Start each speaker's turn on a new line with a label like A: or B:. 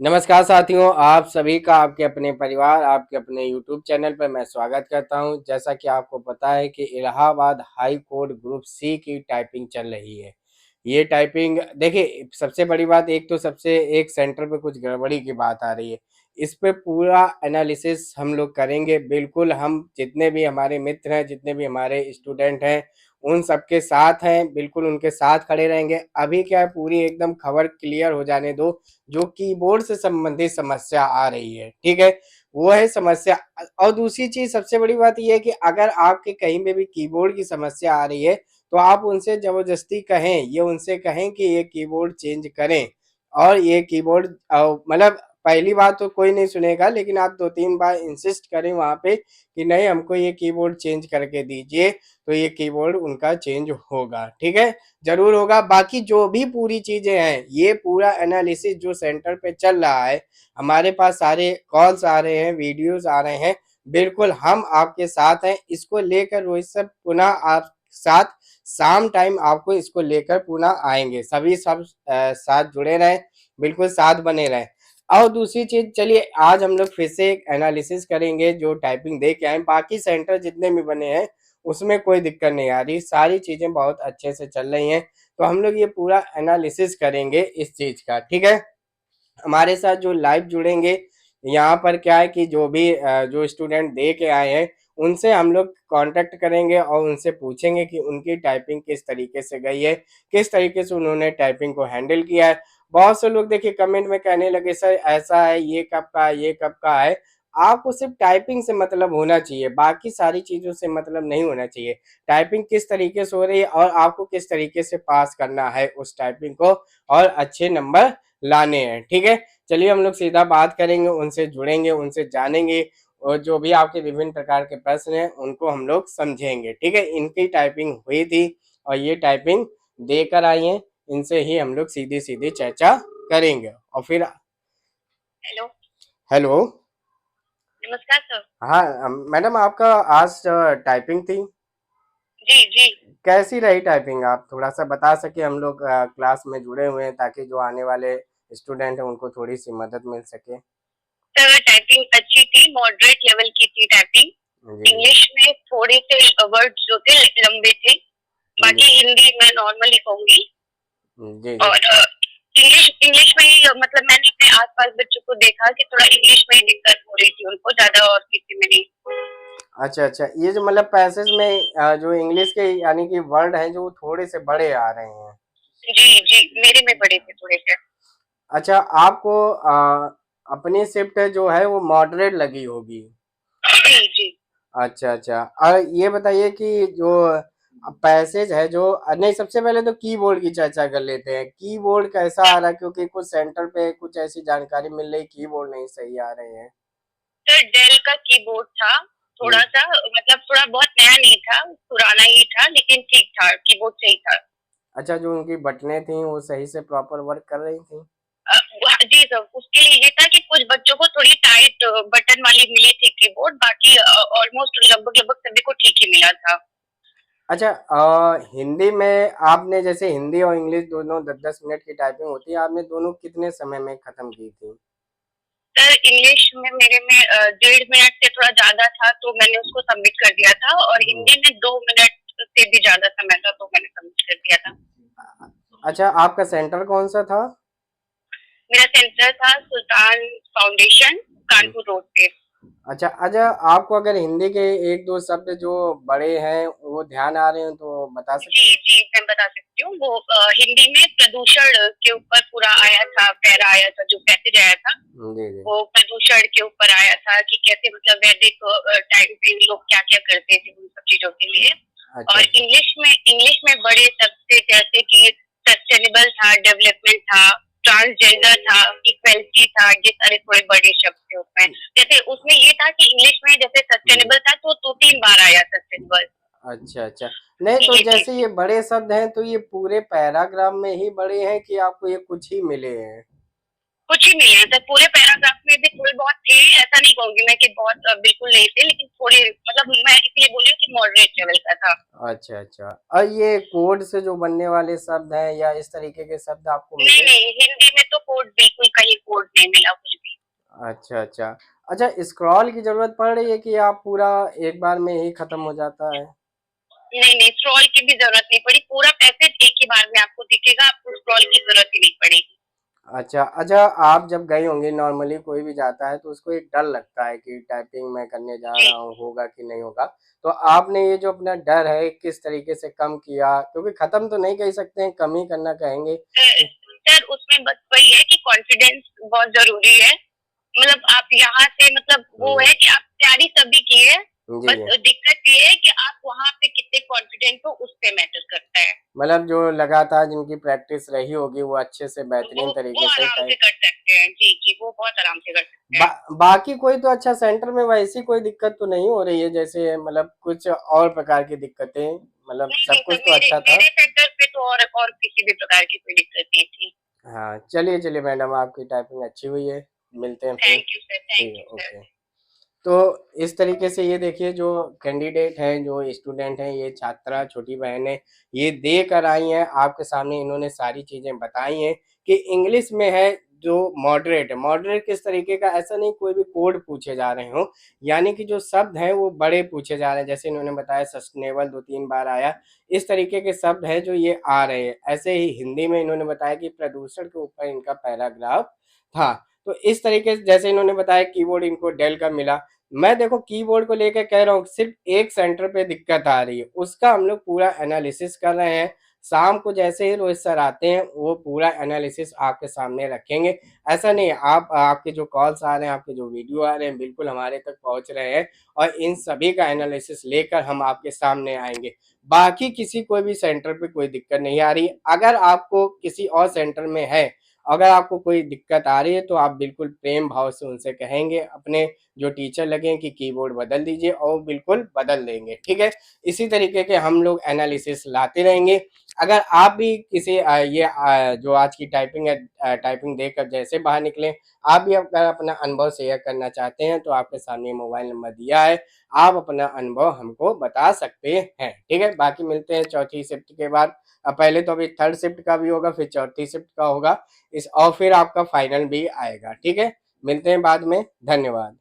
A: नमस्कार साथियों, आप सभी का आपके अपने परिवार, आपके अपने यूट्यूब चैनल पर मैं स्वागत करता हूं। जैसा कि आपको पता है कि Allahabad high court group C की टाइपिंग चल रही है। ये टाइपिंग देखिए, सबसे बड़ी बात एक तो सबसे एक सेंटर पे कुछ गड़बड़ी की बात आ रही है। इस पे पूरा एनालिसिस हम लोग करेंगे। बिल्कुल, हम जितने भी हमारे मित्र हैं, जितने भी हमारे स्टूडेंट हैं, उन सबके साथ हैं, बिल्कुल उनके साथ खड़े रहेंगे। अभी क्या है, पूरी एकदम खबर क्लियर हो जाने दो। जो कीबोर्ड से संबंधित समस्या आ रही है, ठीक है, वो है समस्या। और दूसरी चीज सबसे बड़ी बात यह है कि अगर आपके कहीं पे भी कीबोर्ड की समस्या आ रही है तो आप उनसे जबरदस्ती कहें, ये उनसे कहें कि ये कीबोर्ड चेंज करें। और ये कीबोर्ड मतलब पहली बात तो कोई नहीं सुनेगा, लेकिन आप 2-3 बार इंसिस्ट करें वहां पे कि नहीं, हमको ये कीबोर्ड चेंज करके दीजिए, तो ये कीबोर्ड उनका चेंज होगा, ठीक है, जरूर होगा। बाकी जो भी पूरी चीजें हैं, ये पूरा एनालिसिस जो सेंटर पे चल रहा है, हमारे पास सारे कॉल्स आ रहे हैं, वीडियोस आ रहे हैं, बिल्कुल हम आपके साथ हैं। इसको लेकर रोहित सर पुनः आप साथ शाम टाइम आपको इसको लेकर पुनः आएंगे। सभी सब साथ जुड़े रहें, बिल्कुल साथ बने रहें। और दूसरी चीज, चलिए आज हम लोग फिर से एक एनालिसिस करेंगे जो टाइपिंग दे के आए। बाकी सेंटर जितने भी बने हैं उसमें कोई दिक्कत नहीं आ रही, सारी चीजें बहुत अच्छे से चल रही हैं। तो हम लोग ये पूरा एनालिसिस करेंगे इस चीज का, ठीक है। हमारे साथ जो लाइव जुड़ेंगे, यहाँ पर क्या है कि जो भी जो स्टूडेंट दे के आए हैं उनसे हम लोग कांटेक्ट करेंगे और उनसे पूछेंगे कि उनकी टाइपिंग किस तरीके से गई है, किस तरीके से उन्होंने टाइपिंग को हैंडल किया है। बहुत से लोग देखिए कमेंट में कहने लगे, सर ऐसा है, ये कब का है, ये कब का है। आपको सिर्फ टाइपिंग से मतलब होना चाहिए, बाकी सारी चीजों से मतलब नहीं होना चाहिए। टाइपिंग किस तरीके से हो रही है और आपको किस तरीके से पास करना है उस टाइपिंग को, और अच्छे नंबर लाने हैं, ठीक है। चलिए हम लोग सीधा बात करेंगे, उनसे जुड़ेंगे, उनसे जानेंगे, और जो भी आपके विभिन्न प्रकार के प्रश्न हैं उनको हम लोग समझेंगे, ठीक है। इनकी टाइपिंग हुई थी और ये टाइपिंग देकर आई हैं, इनसे ही हम लोग सीधी सीधी चर्चा करेंगे। और फिर
B: हेलो।
A: हेलो।
B: नमस्कार सर।
A: हाँ मैडम, आपका आज टाइपिंग थी,
B: जी जी।
A: कैसी रही टाइपिंग? आप थोड़ा सा बता सके, हम लोग क्लास में जुड़े हुए हैं ताकि जो आने वाले स्टूडेंट हैं उनको थोड़ी सी मदद मिल सके।
B: सर टाइपिंग अच्छी थी, मॉडरेट लेवल की थी टाइपिंग।
A: जी
B: इंग्लिश में थोड़े से वर्ड जो थे लंबे थे।
A: जी
B: बाकी हिंदी मैं नॉर्मली कहूंगी।
A: जी जी।
B: और इंग्लिश इंग्लिश में ही मतलब मैंने अपने आसपास बच्चों को देखा कि थोड़ा इंग्लिश में ही दिक्कत हो रही थी उनको, ज्यादा और किसी में नहीं।
A: अच्छा अच्छा, ये जो मतलब पैसेज में जो इंग्लिश के यानी कि वर्ड हैं जो वो थोड़े से बड़े आ रहे हैं।
B: जी जी, मेरे में बड़े थे थोड़े से।
A: अच्छा, आपको अपनी शिफ्ट जो है वो मॉडरेट लगी होगी।
B: जी जी।
A: अच्छा अच्छा, और ये बताइए कि जो पैसेज है जो नहीं, सबसे पहले तो कीबोर्ड की चर्चा कर लेते हैं। कीबोर्ड कैसा आ रहा है, क्योंकि कुछ सेंटर पे कुछ ऐसी जानकारी मिल रही, कीबोर्ड नहीं सही आ रहे हैं।
B: सर डेल का कीबोर्ड था, थोड़ा
A: हम्म।
B: सा मतलब थोड़ा बहुत नया नहीं था, पुराना ही था, लेकिन ठीक था, कीबोर्ड सही था।
A: अच्छा, जो उनकी बटनें थी वो सही से प्रॉपर वर्क कर रही थी?
B: जी सर, उसके लिए ये था कि कुछ बच्चों को थोड़ी टाइट बटन वाली मिली थी कीबोर्ड, बाकी ऑलमोस्ट लगभग लगभग सभी को ठीक ही मिला था।
A: अच्छा, हिंदी में आपने, जैसे हिंदी और इंग्लिश दोनों 10-10 मिनट की टाइपिंग होती है, आपने दोनों कितने समय में खत्म की थी?
B: सर इंग्लिश में मेरे में 1.5 मिनट से थोड़ा ज्यादा था तो मैंने उसको सबमिट कर दिया था, और
A: हम्म।
B: हिंदी में 2 मिनट से भी ज्यादा समय था तो मैंने सबमिट कर दिया था।
A: अच्छा, आपका सेंटर कौन सा था?
B: मेरा सेंटर था सुल्तान फाउंडेशन, कानपुर रोड पे।
A: अच्छा अच्छा, आपको अगर हिंदी के एक दो शब्द जो बड़े हैं वो ध्यान आ रहे हैं तो बता सकते
B: जी
A: हैं?
B: जी, मैं बता सकती हूँ। वो हिंदी में प्रदूषण के ऊपर पूरा आया था, पैरा आया था, जो पैसेज आया था
A: जी जी।
B: वो प्रदूषण के ऊपर आया था कि कैसे मतलब वैदिक टाइम पे लोग क्या क्या करते थे उन सब चीजों के लिए।
A: अच्छा
B: और
A: अच्छा।
B: इंग्लिश में बड़े शब्द थे, जैसे कि सस्टेनेबल था, डेवलपमेंट था, ट्रांसजेंडर था, इक्वलिटी था, ये सारे थोड़े बड़े शब्द थे उसमें। जैसे उसमें ये था कि इंग्लिश में जैसे
A: जी।
B: सस्टेनेबल था तो 3 बार आया सस्टेनेबल।
A: अच्छा अच्छा, नहीं तो
B: जी जी
A: जैसे
B: जी।
A: ये बड़े शब्द हैं तो ये पूरे पैराग्राफ में ही बड़े हैं कि आपको ये कुछ ही मिले हैं?
B: कुछ ही मिले हैं सर, पूरे पैराग्राफ में भी थोड़े बहुत थे, ऐसा नहीं कहूंगी मैं कि बहुत बिल्कुल नहीं थे, लेकिन थोड़े, मतलब मैं इसलिए बोल रही हूँ कि मॉडरेट लेवल का था।
A: अच्छा अच्छा। और ये कोड से जो बनने वाले शब्द हैं या इस तरीके के शब्द आपको
B: नहीं
A: मिले?
B: नहीं, हिंदी में तो कोड बिल्कुल कहीं कोड नहीं मिला कुछ भी।
A: अच्छा अच्छा। अच्छा, स्क्रॉल की जरूरत पड़ रही है कि आप पूरा एक बार में ही खत्म हो जाता है?
B: नहीं नहीं, स्क्रॉल की भी जरूरत नहीं पड़ी, पूरा पैसेज एक ही बार में आपको दिखेगा, आपको स्क्रॉल की जरूरत ही नहीं पड़ेगी।
A: अच्छा अच्छा। आप जब गई होंगी, नॉर्मली कोई भी जाता है तो उसको एक डर लगता है कि टाइपिंग मैं करने जा
B: जी।
A: रहा हूँ, होगा कि नहीं होगा। तो आपने ये जो अपना डर है किस तरीके से कम किया, क्योंकि खत्म तो नहीं कह सकते हैं, कम ही करना कहेंगे।
B: सर उसमें बस वही है कि कॉन्फिडेंस बहुत जरूरी है। मतलब आप यहाँ से, मतलब वो
A: हम्म,
B: है कि आप तैयारी तभी की है,
A: जी
B: बस दिक्कत ये है कि आप वहाँ पे कितने कॉन्फिडेंट हो, उस पे मैटर करता है।
A: मतलब जो लगातार जिनकी प्रैक्टिस रही होगी वो अच्छे से
B: वो
A: बेहतरीन
B: वो
A: तरीके से
B: आराम
A: कहें।
B: से कर सकते हैं, जी जी, वो बहुत आराम से कर सकते हैं।
A: बाकी कोई तो अच्छा, सेंटर में वैसी कोई दिक्कत तो नहीं हो रही है, जैसे मतलब कुछ और प्रकार की दिक्कतें, मतलब
B: नहीं नहीं
A: सब
B: सर,
A: कुछ तो
B: मेरे
A: अच्छा था?
B: मेरे सेक्टर पे तो और किसी भी प्रकार की कोई दिक्कत नहीं थी।
A: हाँ, चलिए चलिए मैडम, आपकी टाइपिंग अच्छी हुई है। मिलते हैं फिर।
B: थैंक यू सर,
A: ठीक
B: थैंक
A: है,
B: यू सर।
A: ओके। तो इस तरीके से ये देखिए, जो कैंडिडेट हैं, जो स्टूडेंट हैं, ये छात्रा, छोटी बहन है, ये दे कर आई हैं आपके सामने, इन्होंने सारी चीज़ें बताई हैं कि इंग्लिश में है जो मॉडरेट है। मॉडरेट किस तरीके का, ऐसा नहीं कोई भी कोड पूछे जा रहे हों, यानी कि जो शब्द हैं वो बड़े पूछे जा रहे हैं, जैसे इन्होंने बताया सस्टेनेबल 2-3 बार आया, इस तरीके के शब्द हैं जो ये आ रहे हैं। ऐसे ही हिंदी में इन्होंने बताया कि प्रदूषण के ऊपर इनका पैराग्राफ था। तो इस तरीके से, जैसे इन्होंने बताया कीबोर्ड इनको डेल का मिला, मैं देखो कीबोर्ड को लेकर कह रहा हूँ, सिर्फ एक सेंटर पे दिक्कत आ रही है, उसका हम लोग पूरा एनालिसिस कर रहे हैं। शाम को जैसे ही रोहित सर आते हैं वो पूरा एनालिसिस आपके सामने रखेंगे। ऐसा नहीं है, आप आपके जो कॉल्स आ रहे हैं, आपके जो वीडियो आ रहे हैं, बिल्कुल हमारे तक पहुंच रहे हैं, और इन सभी का एनालिसिस लेकर हम आपके सामने आएंगे। बाकी किसी कोई भी सेंटर पे कोई दिक्कत नहीं आ रही। अगर आपको किसी और सेंटर में है, अगर आपको कोई दिक्कत आ रही है, तो आप बिल्कुल प्रेम भाव से उनसे कहेंगे, अपने जो टीचर लगे कि कीबोर्ड बदल दीजिए, और बिल्कुल बदल देंगे। ठीक है, इसी तरीके के हम लोग एनालिसिस लाते रहेंगे। अगर आप भी किसी जो आज की टाइपिंग है, टाइपिंग देकर जैसे बाहर निकले, आप भी अगर अपना अनुभव शेयर करना चाहते हैं, तो आपके सामने मोबाइल नंबर दिया है, आप अपना अनुभव हमको बता सकते हैं। ठीक है, बाकी मिलते हैं चौथी शिफ्ट के बाद। पहले तो अभी थर्ड शिफ्ट का भी होगा, फिर चौथी शिफ्ट का होगा, इस और फिर आपका फाइनल भी आएगा। ठीक है, मिलते हैं बाद में। धन्यवाद।